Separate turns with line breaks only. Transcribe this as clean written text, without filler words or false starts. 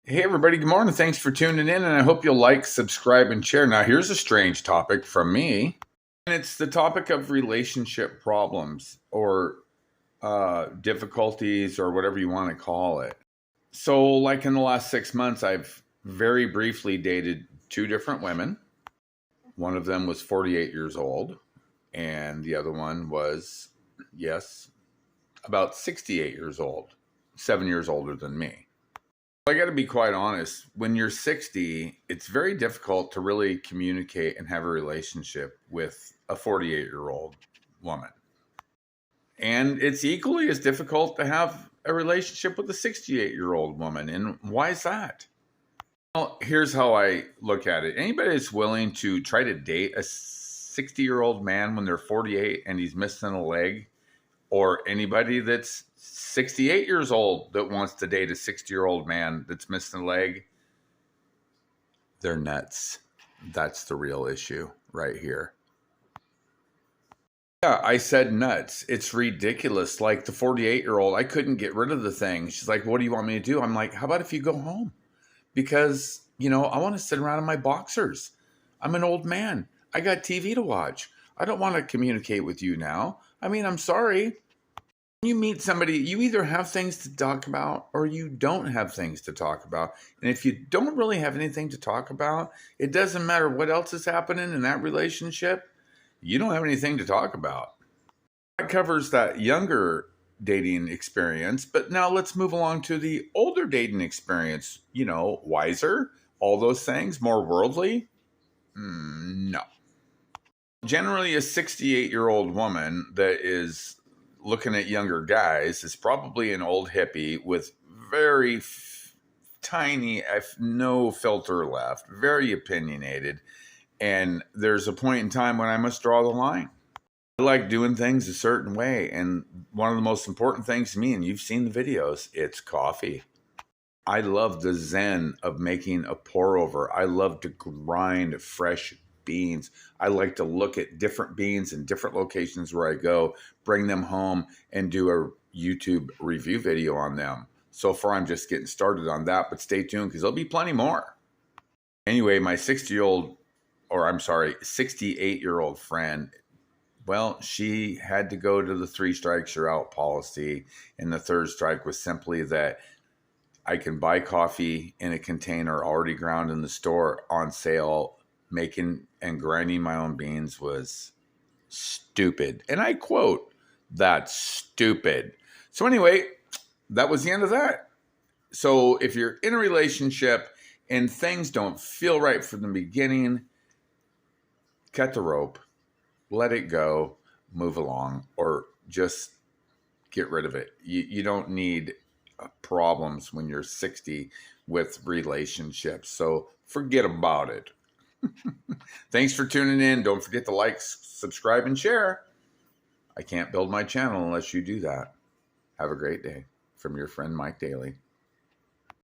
Hey, everybody. Good morning. Thanks for tuning in. And I hope you'll like, subscribe, and share. Now, here's a strange topic from me. And it's the topic of relationship problems or difficulties or whatever you want to call it. So, like in the last 6 months, I've very briefly dated two different women. One of them was 48 years old, and the other one was, yes, about 68 years old, 7 years older than me. I got to be quite honest. When you're 60, it's very difficult to really communicate and have a relationship with a 48-year-old woman. And it's equally as difficult to have a relationship with a 68-year-old woman. And why is that? Well, here's how I look at it. Anybody that's willing to try to date a 60-year-old man when they're 48 and he's missing a leg, or anybody that's 68 years old that wants to date a 60-year-old man that's missing a leg, they're nuts. That's the real issue right here. Yeah, I said nuts. It's ridiculous. Like the 48-year-old, I couldn't get rid of the thing. She's like, "What do you want me to do?" I'm like, "How about if you go home? Because, I want to sit around in my boxers. I'm an old man. I got TV to watch. I don't want to communicate with you now. I mean, I'm sorry. You meet somebody, you either have things to talk about or you don't have things to talk about. And if you don't really have anything to talk about, it doesn't matter what else is happening in that relationship. You don't have anything to talk about. That covers that younger dating experience. But now let's move along to the older dating experience. Wiser, all those things, more worldly. No. Generally, a 68-year-old woman that is looking at younger guys is probably an old hippie with very tiny, no filter left, very opinionated. And there's a point in time when I must draw the line. I like doing things a certain way. And one of the most important things to me, and you've seen the videos, it's coffee. I love the zen of making a pour over. I love to grind fresh beans. I like to look at different beans in different locations where I go, bring them home, and do a YouTube review video on them. So far, I'm just getting started on that, but stay tuned because there'll be plenty more. Anyway, my 68-year-old friend, well, she had to go to the 3 strikes you're out policy. And the third strike was simply that I can buy coffee in a container already ground in the store on sale. Making and grinding my own beans was stupid. And I quote, "That's stupid." So anyway, that was the end of that. So if you're in a relationship and things don't feel right from the beginning, cut the rope, let it go, move along, or just get rid of it. You don't need problems when you're 60 with relationships. So forget about it. Thanks for tuning in. Don't forget to like, subscribe, and share. I can't build my channel unless you do that. Have a great day. From your friend, Mike Daly.